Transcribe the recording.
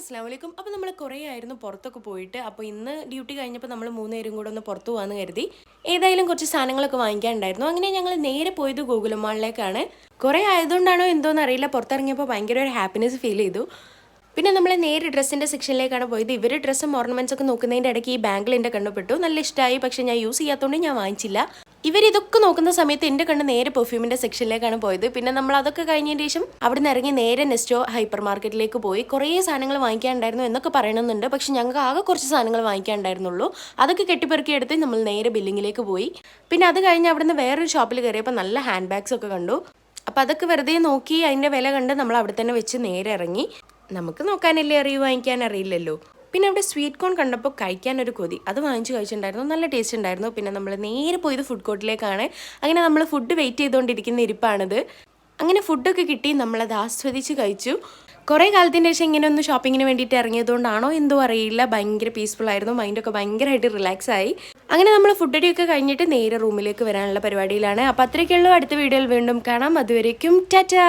അസ്സലാമലൈക്കും. അപ്പോൾ നമ്മൾ കുറേ ആയിരുന്നു പുറത്തൊക്കെ പോയിട്ട്. അപ്പോൾ ഇന്ന് ഡ്യൂട്ടി കഴിഞ്ഞപ്പോൾ നമ്മൾ മൂന്നുപേരും കൂടെ ഒന്ന് പുറത്തു പോകാമെന്ന് കരുതി. ഏതായാലും കുറച്ച് സാധനങ്ങളൊക്കെ വാങ്ങിക്കാനുണ്ടായിരുന്നു. അങ്ങനെ ഞങ്ങൾ നേരെ പോയത് ഗോകുലം മാളിലേക്കാണ്. കുറേ ആയതുകൊണ്ടാണോ എന്തോന്ന് അറിയില്ല, പുറത്തിറങ്ങിയപ്പോൾ ഭയങ്കര ഒരു ഹാപ്പിനെസ് ഫീൽ ചെയ്തു. പിന്നെ നമ്മൾ നേരെ ഡ്രസ്സിൻ്റെ സെക്ഷനിലേക്കാണ് പോയത്. ഇവർ ഡ്രസ്സും ഓർണമെൻറ്റ്സ് ഒക്കെ നോക്കുന്നതിൻ്റെ ഇടയ്ക്ക് ഈ ബാങ്കിൽ എൻ്റെ കണ്ടുപെട്ടു. നല്ല ഇഷ്ടമായി, പക്ഷേ ഞാൻ യൂസ് ചെയ്യാത്തതുകൊണ്ട് ഞാൻ വാങ്ങിച്ചില്ല. ഇവരിതൊക്കെ നോക്കുന്ന സമയത്ത് എൻ്റെ കണ്ണ് നേരെ പെർഫ്യൂമിൻ്റെ സെക്ഷനിലേക്കാണ് പോയത്. പിന്നെ നമ്മൾ അതൊക്കെ കഴിഞ്ഞതിന് ശേഷം അവിടെ നിന്ന് ഇറങ്ങി നേരെ നെസ്റ്റോ ഹൈപ്പർ മാർക്കറ്റിലേക്ക് പോയി. കുറേ സാധനങ്ങൾ വാങ്ങിക്കാനുണ്ടായിരുന്നു എന്നൊക്കെ പറയണമെന്നുണ്ട്, പക്ഷെ ഞങ്ങൾക്ക് ആകെ കുറച്ച് സാധനങ്ങൾ വാങ്ങിക്കാനുണ്ടായിരുന്നുള്ളൂ. അതൊക്കെ കെട്ടിപ്പെറുക്കി എടുത്ത് നമ്മൾ നേരെ ബില്ലിങ്ങിലേക്ക് പോയി. പിന്നെ അത് കഴിഞ്ഞ് അവിടെ നിന്ന് വേറൊരു ഷോപ്പിൽ കയറിയപ്പോൾ നല്ല ഹാൻഡ് ബാഗ്സ് ഒക്കെ കണ്ടു. അപ്പോൾ അതൊക്കെ വെറുതെ നോക്കി അതിൻ്റെ വില കണ്ട് നമ്മൾ അവിടെ തന്നെ വെച്ച് നേരെ ഇറങ്ങി. നമുക്ക് നോക്കാനല്ലേ അറിയൂ, വാങ്ങിക്കാൻ അറിയില്ലല്ലോ. പിന്നെ അവിടെ സ്വീറ്റ് കോൺ കണ്ടപ്പോൾ കഴിക്കാനൊരു കൊതി, അത് വാങ്ങിച്ച് കഴിച്ചിട്ടുണ്ടായിരുന്നു. നല്ല ടേസ്റ്റ് ഉണ്ടായിരുന്നു. പിന്നെ നമ്മൾ നേരെ പോയത് ഫുഡ് കോർട്ടിലേക്കാണ്. അങ്ങനെ നമ്മൾ ഫുഡ് വെയിറ്റ് ചെയ്തുകൊണ്ടിരിക്കുന്ന ഇരിപ്പാണിത്. അങ്ങനെ ഫുഡൊക്കെ കിട്ടി, നമ്മളത് ആസ്വദിച്ച് കഴിച്ചു. കുറേ കാലത്തിൻ്റെ ശേഷം ഇങ്ങനെ ഒന്ന് ഷോപ്പിങ്ങിന് വേണ്ടിയിട്ട് ഇറങ്ങിയതുകൊണ്ടാണോ എന്തോ അറിയില്ല, ഭയങ്കര പീസ്ഫുൾ ആയിരുന്നു. മൈൻഡൊക്കെ ഭയങ്കരമായിട്ട് റിലാക്സ് ആയി. അങ്ങനെ നമ്മൾ ഫുഡ് അടിയൊക്കെ കഴിഞ്ഞിട്ട് നേരെ റൂമിലേക്ക് വരാനുള്ള പരിപാടിയിലാണ്. അപ്പോൾ അത്രയൊക്കെയുള്ളൂ. അടുത്ത വീഡിയോയിൽ വീണ്ടും കാണാം. അതുവരേക്കും ടാറ്റാ.